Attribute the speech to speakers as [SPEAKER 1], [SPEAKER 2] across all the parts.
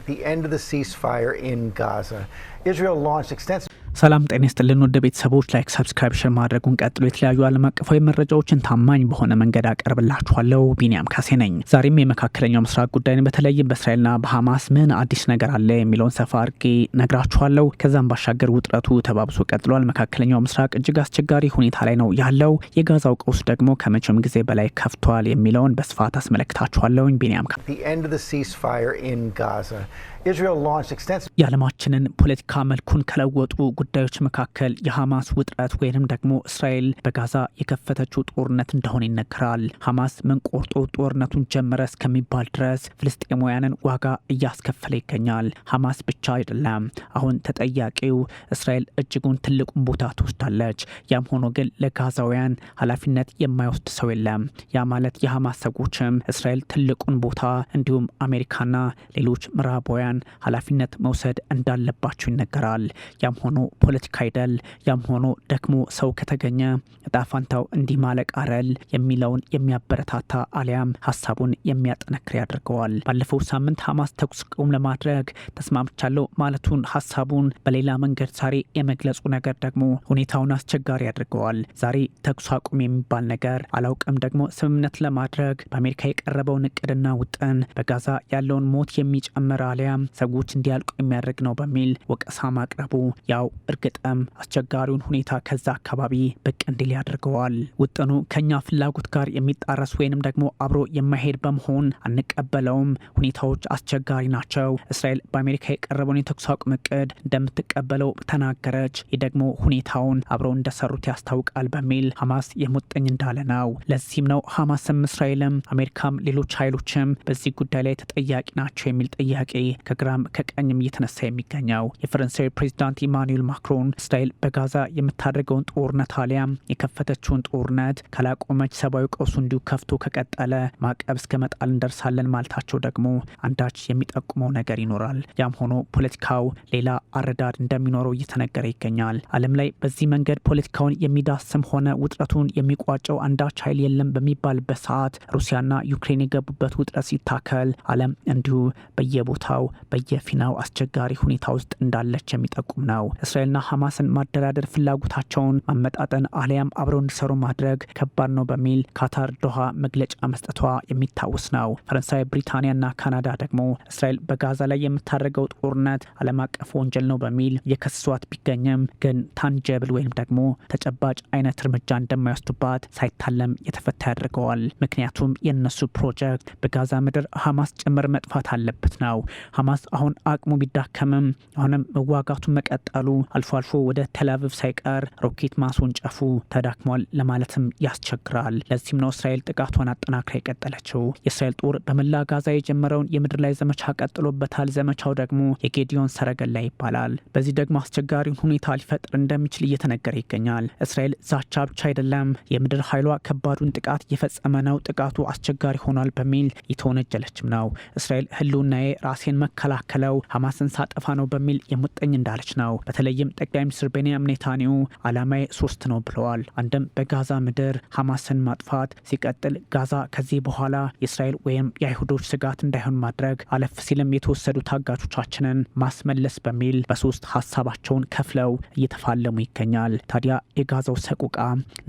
[SPEAKER 1] The end of the ceasefire in Gaza. Israel launched extensive
[SPEAKER 2] ሰላም ጤና ይስጥልን ወደ ቤተሰቦች ላይክ ሰብስክራይብ ሼር ማድረጉን ቀጥሎ የተለያዩ ዓለም አቀፋዊ መረጃዎችን ታማኝ በሆነ መንገድ አቀርብላችኋለሁ። ቢኒያም ካሴ ነኝ። ዛሬም የመካከለኛው ምስራቅ ጉዳይን በተለይም በእስራኤልና በሐማስ ምን አዲስ ነገር አለ የሚለውን ሰፋ አድርጌ ነግራችኋለሁ። ከዛም ባሻገር ውጥረቱ ተባብሶ ቀጥሏል። መካከለኛው ምስራቅ እጅግ አስቸጋሪ ሁኔታ ላይ ነው ያለው። የጋዛው ቀውስ ደግሞ ከመቼም ጊዜ በላይ ከፍቷል የሚለውን በስፋት አስመለክታችኋለሁ። ቢኒያም
[SPEAKER 1] The end of the ceasefire in Gaza. Israel launched extensive
[SPEAKER 2] የዓለማችንን ፖለቲካ መልኩን ከለወጡ ጉዳዮች መካከል የሐማስ ውጥረት ወይንም ደግሞ እስራኤል በጋዛ የከፈተችው ጦርነት እንደሆነ ይነገራል። ሐማስ ምን ቆርጦ ጦርነቱን ጀመረ እስከሚባል ድረስ ፍልስጤማውያንን ዋጋ እያስከፈለ ይገኛል። ሐማስ ብቻ አይደለም አሁን ተጠያቂው እስራኤል እጅጉን ትልቁን ቦታ ትወስዳለች። ያም ሆኖ ግን ለጋዛውያን ኃላፊነት የማይወስድ ሰው የለም። ያ ማለት የሐማስ ሰዎችም እስራኤል ትልቁን ቦታ እንዲሁም አሜሪካና ሌሎች ምዕራባውያን ኃላፊነት መውሰድ እንዳለባቸው ይነገራል። ያም ሆኖ ፖለቲካ አይደል፣ ያም ሆኖ ደግሞ ሰው ከተገኘ እጣፋንታው እንዲህ ማለቅ አረል የሚለውን የሚያበረታታ አሊያም ሀሳቡን የሚያጠነክር ያደርገዋል። ባለፈው ሳምንት ሐማስ ተኩስ አቁም ለማድረግ ተስማምቻለሁ ማለቱን ሀሳቡን በሌላ መንገድ ዛሬ የመግለጹ ነገር ደግሞ ሁኔታውን አስቸጋሪ ያደርገዋል። ዛሬ ተኩስ አቁም የሚባል ነገር አላውቅም፣ ደግሞ ስምምነት ለማድረግ በአሜሪካ የቀረበውን እቅድና ውጥን በጋዛ ያለውን ሞት የሚጨምር አሊያም ሰዎች እንዲያልቁ የሚያደርግ ነው በሚል ወቀሳ ማቅረቡ ያው እርግጥም አስቸጋሪውን ሁኔታ ከዛ አካባቢ ብቅ እንዲል ያደርገዋል። ውጥኑ ከኛ ፍላጎት ጋር የሚጣረስ ወይንም ደግሞ አብሮ የማይሄድ በመሆን አንቀበለውም። ሁኔታዎች አስቸጋሪ ናቸው። እስራኤል በአሜሪካ የቀረበውን የተኩስ አቁም እቅድ እንደምትቀበለው ተናገረች። ይህ ደግሞ ሁኔታውን አብረው እንደሰሩት ያስታውቃል በሚል ሐማስ የሙጥኝ እንዳለ ነው። ለዚህም ነው ሐማስም እስራኤልም አሜሪካም ሌሎች ኃይሎችም በዚህ ጉዳይ ላይ ተጠያቂ ናቸው የሚል ጥያቄ ከግራም ከቀኝም እየተነሳ የሚገኘው። የፈረንሳይ ፕሬዚዳንት ኢማኑኤል ማክሮን እስራኤል በጋዛ የምታደርገውን ጦርነት አሊያም የከፈተችውን ጦርነት ካላቆመች ሰብአዊ ቀውሱ እንዲሁ ከፍቶ ከቀጠለ ማዕቀብ እስከ መጣል እንደርሳለን ማለታቸው ደግሞ አንዳች የሚጠቁመው ነገር ይኖራል። ያም ሆኖ ፖለቲካው ሌላ አረዳድ እንደሚኖረው እየተነገረ ይገኛል። ዓለም ላይ በዚህ መንገድ ፖለቲካውን የሚዳስም ሆነ ውጥረቱን የሚቋጨው አንዳች ኃይል የለም በሚባልበት ሰዓት ሩሲያና ዩክሬን የገቡበት ውጥረት ሲታከል ዓለም እንዲሁ በየቦታው በየፊናው አስቸጋሪ ሁኔታ ውስጥ እንዳለች የሚጠቁም ነው። እስራኤልና ሐማስን ማደራደር ፍላጎታቸውን ማመጣጠን አሊያም አብረው እንዲሰሩ ማድረግ ከባድ ነው በሚል ካታር ዶሃ መግለጫ መስጠቷ የሚታወስ ነው። ፈረንሳይ፣ ብሪታንያና ካናዳ ደግሞ እስራኤል በጋዛ ላይ የምታደርገው ጦርነት ዓለም አቀፍ ወንጀል ነው በሚል የከሰሷት ቢገኝም ግን ታንጀብል ወይም ደግሞ ተጨባጭ አይነት እርምጃ እንደማይወስዱባት ሳይታለም የተፈታ ያደርገዋል። ምክንያቱም የነሱ ፕሮጀክት በጋዛ ምድር ሐማስ ጭምር መጥፋት አለበት ነው። ሐማስ አሁን አቅሙ ቢዳከምም አሁንም መዋጋቱን መቀጠሉ አልፎ አልፎ ወደ ቴልአቪቭ ሳይቀር ሮኬት ማስወንጨፉ ተዳክሟል ለማለትም ያስቸግራል። ለዚህም ነው እስራኤል ጥቃቷን አጠናክራ የቀጠለችው። የእስራኤል ጦር በመላ ጋዛ የጀመረውን የምድር ላይ ዘመቻ ቀጥሎበታል። ዘመቻው ደግሞ የጌዲዮን ሰረገላ ይባላል። በዚህ ደግሞ አስቸጋሪውን ሁኔታ ሊፈጥር እንደሚችል እየተነገረ ይገኛል። እስራኤል ዛቻ ብቻ አይደለም፣ የምድር ኃይሏ ከባዱን ጥቃት እየፈጸመ ነው፣ ጥቃቱ አስቸጋሪ ሆኗል በሚል የተወነጀለችም ነው። እስራኤል ህልውናዬ ራሴን መከላከለው ሐማስን ሳጠፋ ነው በሚል የሙጠኝ እንዳለች ነው። በተለይም ጠቅላይ ሚኒስትር ቤንያሚን ኔታንያሁ ዓላማዬ 3 ነው ብለዋል። አንድም በጋዛ ምድር ሐማስን ማጥፋት፣ ሲቀጥል ጋዛ ከዚህ በኋላ የእስራኤል ወይም የአይሁዶች ስጋት እንዳይሆን ማድረግ፣ አለፍ ሲልም የተወሰዱ ታጋቾቻችንን ማስመለስ በሚል በ3 ሀሳባቸውን ከፍለው እየተፋለሙ ይገኛል። ታዲያ የጋዛው ሰቆቃ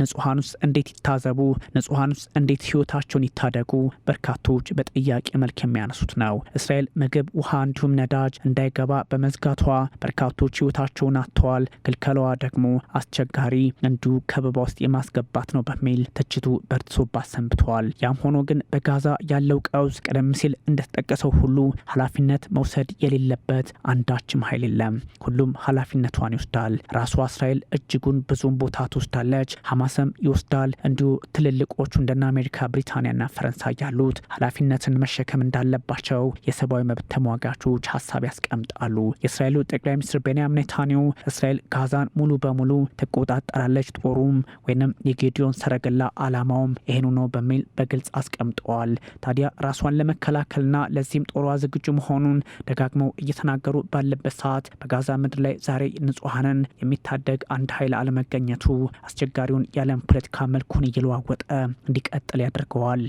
[SPEAKER 2] ንጹሐኑስ እንዴት ይታዘቡ፣ ንጹሐኑስ እንዴት ህይወታቸውን ይታደጉ በርካቶች በጥያቄ መልክ የሚያነሱት ነው። እስራኤል ምግብ፣ ውሃ እንዲሁም ነዳጅ እንዳይገባ በመዝጋቷ በርካቶች ህይወታቸውን አጥተዋል። ክልከላዋ ደግሞ አስቸጋሪ እንዲሁ ከበባ ውስጥ የማስገባት ነው በሚል ትችቱ በርትሶባት ሰንብተዋል። ያም ሆኖ ግን በጋዛ ያለው ቀውስ ቀደም ሲል እንደተጠቀሰው ሁሉ ኃላፊነት መውሰድ የሌለበት አንዳችም ኃይል የለም። ሁሉም ኃላፊነቷን ይወስዳል። ራሷ እስራኤል እጅጉን ብዙም ቦታ ትወስዳለች፣ ሐማስም ይወስዳል። እንዲሁ ትልልቆቹ እንደና አሜሪካ፣ ብሪታንያና ፈረንሳይ ያሉት ኃላፊነትን መሸከም እንዳለባቸው የሰብአዊ መብት ተሟጋቾች ሀሳብ ያስቀምጣሉ። የእስራኤሉ ጠቅላይ ሚኒስትር ቤንያሚን ኔታንያሁ እስራኤል ጋዛን ሙሉ በሙሉ ትቆጣጠራለች፣ ጦሩም ወይንም የጌዲዮን ሰረገላ አላማውም ይሄኑ ነው በሚል በግልጽ አስቀምጠዋል። ታዲያ ራሷን ለመከላከልና ለዚህም ጦሯ ዝግጁ መሆኑን ደጋግመው እየተናገሩ ባለበት ሰዓት በጋዛ ምድር ላይ ዛሬ ንጹሐንን የሚታደግ አንድ ኃይል አለመገኘቱ አስቸጋሪውን የዓለም ፖለቲካ መልኩን እየለዋወጠ እንዲቀጥል ያደርገዋል።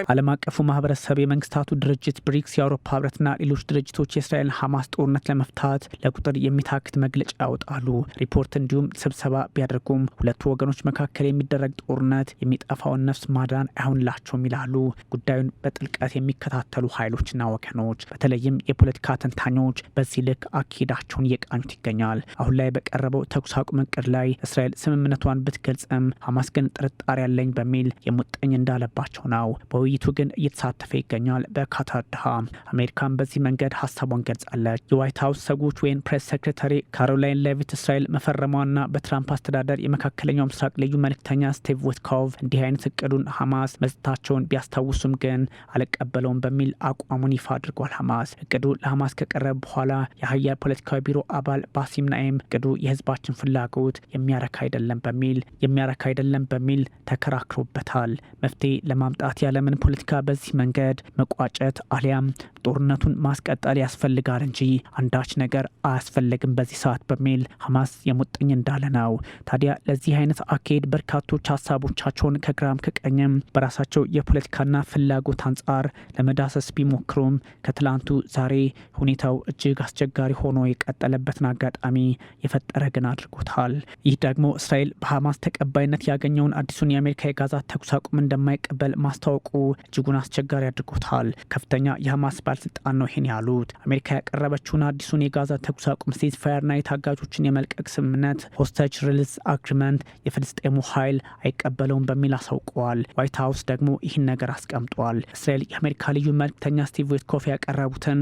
[SPEAKER 2] ዓለም አቀፉ ማህበረሰብ፣ የመንግስታቱ ድርጅት፣ ብሪክስ፣ የአውሮፓ ህብረትና ሌሎች ድርጅቶች የእስራኤል ሐማስ ጦርነት ለመፍታት ለቁጥር የሚታክት መግለጫ ያወጣሉ። ሪፖርት እንዲሁም ስብሰባ ቢያደርጉም ሁለቱ ወገኖች መካከል የሚደረግ ጦርነት የሚጠፋውን ነፍስ ማዳን አይሆንላቸውም ይላሉ ጉዳዩን በጥልቀት የሚከታተሉ ኃይሎችና ወገኖች። በተለይም የፖለቲካ ተንታኞች በዚህ ልክ አካሄዳቸውን እየቃኙት ይገኛል። አሁን ላይ በቀረበው ተኩስ አቁም እቅድ ላይ እስራኤል ስምምነቷን ብትገልጽም ሐማስ ግን ጥርጣሬ ያለኝ በሚል የሙጥኝ እንዳለባቸው ነው። በውይይቱ ግን እየተሳተፈ ይገኛል። በካታር ዶሃ አሜሪካን በዚህ መንገድ ሀሳቧን ገልጻለች። የዋይት ሀውስ ሰዎች ወይም ፕሬስ ሴክሬታሪ ካሮላይን ሌቪት እስራኤል መፈረሟና በትራምፕ አስተዳደር የመካከለኛው ምስራቅ ልዩ መልእክተኛ ስቲቭ ዊትኮቭ እንዲህ አይነት እቅዱን ሐማስ መስጠታቸውን ቢያስታውሱም ግን አልቀበለውም በሚል አቋሙን ይፋ አድርጓል። ሐማስ እቅዱ ለሐማስ ከቀረበ በኋላ የሀያል ፖለቲካዊ ቢሮ አባል ባሲም ናኤም እቅዱ የህዝባችን ፍላጎት የሚያረካ አይደለም በሚል ተከራክሮበታል። መፍትሄ ለማምጣት ያለምን ፖለቲካ በዚህ መንገድ መቋጨት አሊያም ጦርነቱን ማስቀጠል ያስፈልጋል እንጂ አንዳች ነገር አያስፈልግም በዚህ ሰዓት በሚል ሐማስ የሙጥኝ እንዳለ ነው። ታዲያ ለዚህ አይነት አካሄድ በርካቶች ሀሳቦቻቸውን ከግራም ከቀኝም በራሳቸው የፖለቲካና ፍላጎት አንጻር ለመዳሰስ ቢሞክሩም ከትላንቱ ዛሬ ሁኔታው እጅግ አስቸጋሪ ሆኖ የቀጠለበትን አጋጣሚ የፈጠረ ግን አድርጎታል። ይህ ደግሞ እስራኤል በሐማስ ተቀባይነት ያገኘውን አዲሱን የአሜሪካ የጋዛ ተኩስ አቁም እንደማይቀበል ማስታወቁ እጅጉን አስቸጋሪ አድርጎታል። ከፍተኛ የሐማስ ባለስልጣን ነው ይህን ያሉት። አሜሪካ ያቀረበችውን አዲሱን የጋዛ ተኩስ አቁም ሲዝፋየርና የታጋቾችን የመልቀቅ ስምምነት ሆስቴጅ ሪሊዝ አግሪመንት የፍልስጤሙ ኃይል አይቀበለውም በሚል አሳውቀዋል። ዋይት ሀውስ ደግሞ ይህን ነገር አስቀምጧል። እስራኤል የአሜሪካ ልዩ መልክተኛ ስቲቭ ዊትኮፍ ያቀረቡትን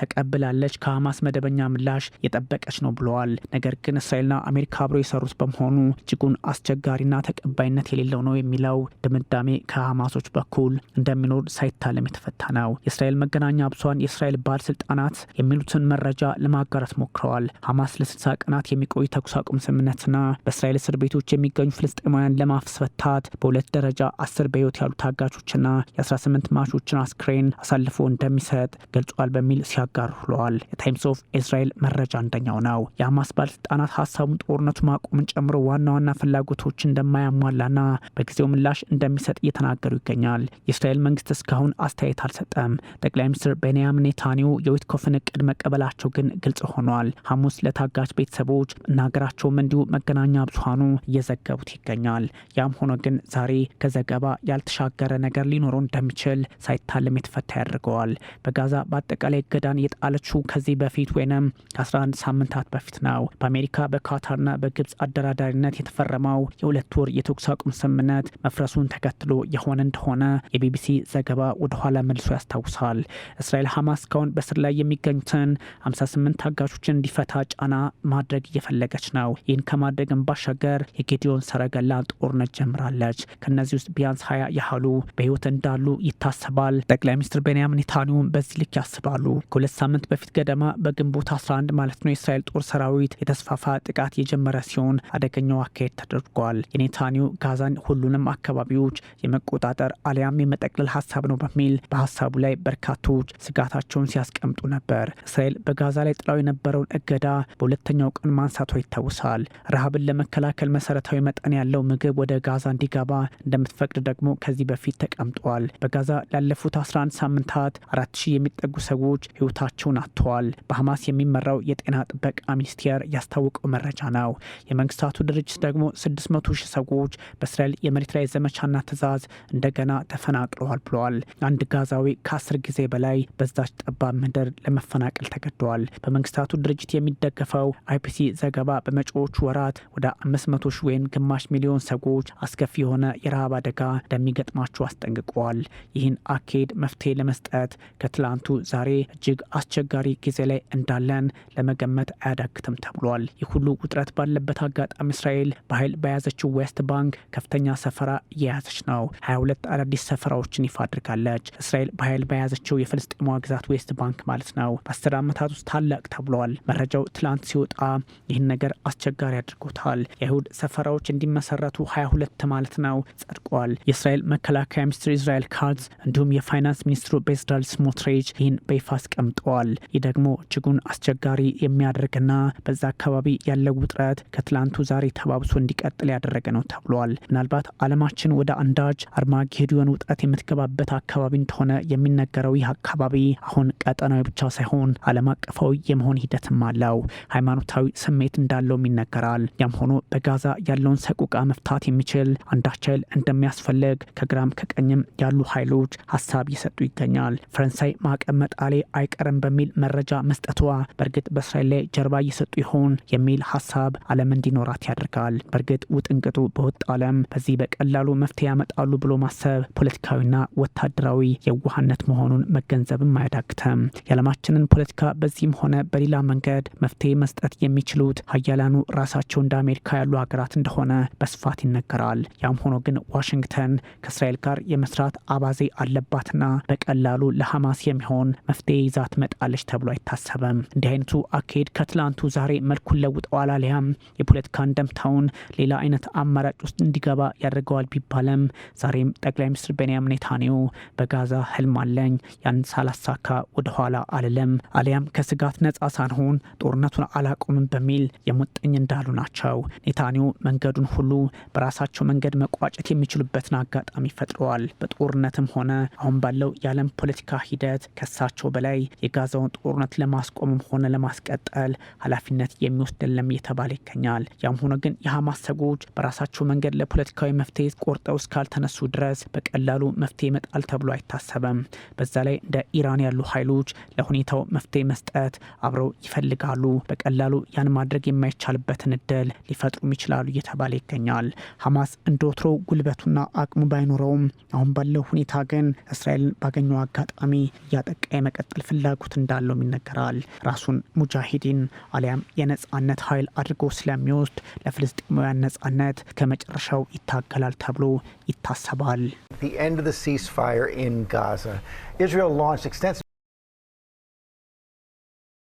[SPEAKER 2] ተቀብላለች፣ ከሐማስ መደበኛ ምላሽ የጠበቀች ነው ብለዋል። ነገር ግን እስራኤልና አሜሪካ አብረው የሰሩት በመሆኑ እጅጉን አስቸጋሪና ተቀባይነት የሌለው ነው የሚለው ድምዳሜ ከሐማሶች በኩል እንደሚኖር ሳይታለም የተፈታ ነው። የእስራኤል መገናኛ ብዙኃን የእስራኤል ባለስልጣናት የሚሉትን መረጃ ለማጋራት ሞክረዋል። ሐማስ ለ60 ቀናት የሚቆይ ተኩስ አቁም ስምምነትና በእስራኤል እስር ቤቶች የሚገኙ ፍልስጤማውያን ለማስፈታት በሁለት ደረጃ 10 በሕይወት ያሉ ታጋቾችና የ18 ማቾችን አስክሬን አሳልፎ እንደሚሰጥ ገልጿል በሚል ሲያጋሩ ብለዋል። የታይምስ ኦፍ እስራኤል መረጃ አንደኛው ነው። የሐማስ ባለስልጣናት ሀሳቡን ጦርነቱ ማቆምን ጨምሮ ዋና ዋና ፍላጎቶች እንደማያሟላና በጊዜው ምላሽ እንደሚሰጥ እየተናገሩ ይገኛል። የእስራኤል መንግስት እስካሁን አስተያየት አልሰጠም። ጠቅላይ ሚኒስትር ቤንያሚን ኔታንያሁ የዊትኮፍን እቅድ መቀበላቸው ግን ግልጽ ሆኗል። ሐሙስ ለታጋች ቤተሰቦች መናገራቸውም እንዲሁ መገናኛ ብዙሃኑ እየዘገቡት ይገኛል። ያም ሆኖ ግን ዛሬ ከዘገባ ያልተሻገረ ነገር ሊኖረው እንደሚችል ሳይታለም የተፈታ ያደርገዋል። በጋዛ በአጠቃላይ እገዳን የጣለችው ከዚህ በፊት ወይም ከ11 ሳምንታት በፊት ነው። በአሜሪካ በካታርና በግብጽ አደራዳሪነት የተፈረመው የ2 ወር የተኩስ አቁም ስምምነት መፍረሱን ተከትሎ የሆነ እንደሆነ የቢቢሲ ዘገባ ወደኋላ መልሶ ያስታውሳል። እስራኤል ሐማስ እስካሁን በስር ላይ የሚገኙትን 58 ታጋቾችን እንዲፈታ ጫና ማድረግ እየፈለገች ነው። ይህን ከማድረግም ባሻገር የጌዲዮን ሰረገላ ጦርነት ጀምራለች። ከነዚህ ውስጥ ቢያንስ 20 ያህሉ በህይወት እንዳሉ ይታሰባል። ጠቅላይ ሚኒስትር ቤንያሚን ኔታንያሁም በዚህ ልክ ያስባሉ። ከ2 ሳምንት በፊት ገደማ በግንቦት 11 ማለት ነው የእስራኤል ጦር ሰራዊት የተስፋፋ ጥቃት የጀመረ ሲሆን አደገኛው አካሄድ ተደርጓል። የኔታንያሁ ጋዛን ሁሉንም አካባቢዎች የመቆጣጠር አሊያም የመጠቅለል ሀሳብ ነው በሚል በሀሳቡ ላይ በርካቶች ስጋታቸውን ሲያስቀምጡ ነበር። እስራኤል በጋዛ ላይ ጥላው የነበረውን እገዳ በሁለተኛው ቀን ማንሳቷ ይታወሳል። ረሃብን ለመከላከል መሰረታዊ መጠን ያለው ምግብ ወደ ጋዛ እንዲገባ እንደምትፈቅድ ደግሞ ከዚህ በፊት ተቀምጧል። በጋዛ ላለፉት 11 ሳምንታት 4000 የሚጠጉ ሰዎች ህይወታቸውን አጥተዋል። በሐማስ የሚመራው የጤና ጥበቃ ሚኒስቴር ያስታወቀው መረጃ ነው። የመንግስታቱ ድርጅት ደግሞ 600,000 ሰዎች በእስራኤል የመሬት ላይ ዘመቻና ትዕዛዝ እንደገና ተፈናቅለዋል ብለዋል። አንድ ጋዛዊ ከ10 ጊዜ በላይ በዛች ጠባብ ምድር ለመፈናቀል ተገደዋል። በመንግስታቱ ድርጅት የሚደገፈው አይፒሲ ዘገባ በመጪዎቹ ወራት ወደ 500,000 ወይም ግማሽ ሚሊዮን ሰዎች አስከፊ የሆነ የረሃብ አደጋ እንደሚገጥማቸው አስጠንቅቀዋል። ይህን አካሄድ መፍትሄ ለመስጠት ከትላንቱ ዛሬ እጅግ አስቸጋሪ ጊዜ ላይ እንዳለን ለመገመት አያዳግትም ተብሏል። ይህ ሁሉ ውጥረት ባለበት አጋጣሚ እስራኤል በኃይል በያዘችው ዌስት ባንክ ከፍተኛ ሰፈራ እየያዘች ነው። 22 አዳዲስ ሰፈራዎችን ይፋ አድርጋለች። እስራኤል በኃይል የያዘችው የፍልስጤማዋ ግዛት ዌስት ባንክ ማለት ነው በ10 ዓመታት ውስጥ ታላቅ ተብሏል። መረጃው ትላንት ሲወጣ ይህን ነገር አስቸጋሪ አድርጎታል። የአይሁድ ሰፈራዎች እንዲመሰረቱ 22 ማለት ነው ጸድቋል። የእስራኤል መከላከያ ሚኒስትር ኢዝራኤል ካትዝ እንዲሁም የፋይናንስ ሚኒስትሩ ቤዝዳል ስሞትሪች ይህን በይፋ አስቀምጠዋል። ይህ ደግሞ እጅጉን አስቸጋሪ የሚያደርግና በዛ አካባቢ ያለው ውጥረት ከትላንቱ ዛሬ ተባብሶ እንዲቀጥል ያደረገ ነው ተብሏል። ምናልባት ዓለማችን ወደ አንዳች አርማጌዶን ውጥረት የምትገባበት አካባቢ እንደሆነ የሚነገረው ይህ አካባቢ አሁን ቀጠናዊ ብቻ ሳይሆን ዓለም አቀፋዊ የመሆን ሂደትም አለው። ሃይማኖታዊ ስሜት እንዳለውም ይነገራል። ያም ሆኖ በጋዛ ያለውን ሰቆቃ መፍታት የሚችል አንዳች ኃይል እንደሚያስፈልግ ከግራም ከቀኝም ያሉ ኃይሎች ሀሳብ እየሰጡ ይገኛል። ፈረንሳይ ማዕቀብ መጣሌ አይቀርም በሚል መረጃ መስጠቷ በእርግጥ በእስራኤል ላይ ጀርባ እየሰጡ ይሆን የሚል ሀሳብ ዓለም እንዲኖራት ያደርጋል። በእርግጥ ውጥንቅጡ በወጣ ዓለም በዚህ በቀላሉ መፍትሄ ያመጣሉ ብሎ ማሰብ ፖለቲካዊና ወታደራዊ የዋህነት መሆኑን መገንዘብም አያዳግተም። የዓለማችንን ፖለቲካ በዚህም ሆነ በሌላ መንገድ መፍትሄ መስጠት የሚችሉት ሀያላኑ ራሳቸው እንደ አሜሪካ ያሉ ሀገራት እንደሆነ በስፋት ይነገራል። ያም ሆኖ ግን ዋሽንግተን ከእስራኤል ጋር የመስራት አባዜ አለባትና በቀላሉ ለሐማስ የሚሆን መፍትሄ ይዛ ትመጣለች ተብሎ አይታሰብም። እንዲህ አይነቱ አካሄድ ከትላንቱ ዛሬ መልኩን ለውጠዋል፣ አሊያም የፖለቲካ እንደምታውን ሌላ አይነት አማራጭ ውስጥ እንዲገባ ያደርገዋል ቢባልም ዛሬም ጠቅላይ ሚኒስትር ቤንያሚን ኔታንያሁ በጋዛ ህልም አለኝ፣ ያን ሳላሳካ ወደኋላ አልልም፣ አሊያም ከስጋት ነጻ ሳንሆን ጦርነቱን አላቆምም በሚል የሙጥኝ እንዳሉ ናቸው። ኔታንያሁ መንገዱን ሁሉ በራሳቸው መንገድ መቋጨት የሚችሉበትን አጋጣሚ ፈጥረዋል። በጦርነትም ሆነ አሁን ባለው የዓለም ፖለቲካ ሂደት ከሳቸው በላይ የጋዛውን ጦርነት ለማስቆምም ሆነ ለማስቀጠል ኃላፊነት የሚወስድ የለም እየተባለ ይገኛል። ያም ሆነ ግን የሐማስ ሰዎች በራሳቸው መንገድ ለፖለቲካዊ መፍትሄ ቆርጠው እስካልተነሱ ድረስ በቀላሉ መፍትሄ ይመጣል ተብሎ አይታሰብም። በዛ ላይ እንደ ኢራን ያሉ ኃይሎች ለሁኔታው መፍትሄ መስጠት አብረው ይፈልጋሉ። በቀላሉ ያን ማድረግ የማይቻልበትን እድል ሊፈጥሩም ይችላሉ እየተባለ ይገኛል። ሐማስ እንደ ወትሮው ጉልበቱና አቅሙ ባይኖረውም አሁን ባለው ሁኔታ ግን እስራኤልን ባገኘው አጋጣሚ እያጠቃ የመቀጠል ፍላጎት እንዳለውም ይነገራል። ራሱን ሙጃሂዲን አሊያም የነጻነት ኃይል አድርጎ ስለሚወስድ ለፍልስጤማውያን ነጻነት ከመጨረሻው ይታገላል ተብሎ ይታሰባል።
[SPEAKER 1] The end of the ceasefire in Gaza. Israel launched extensive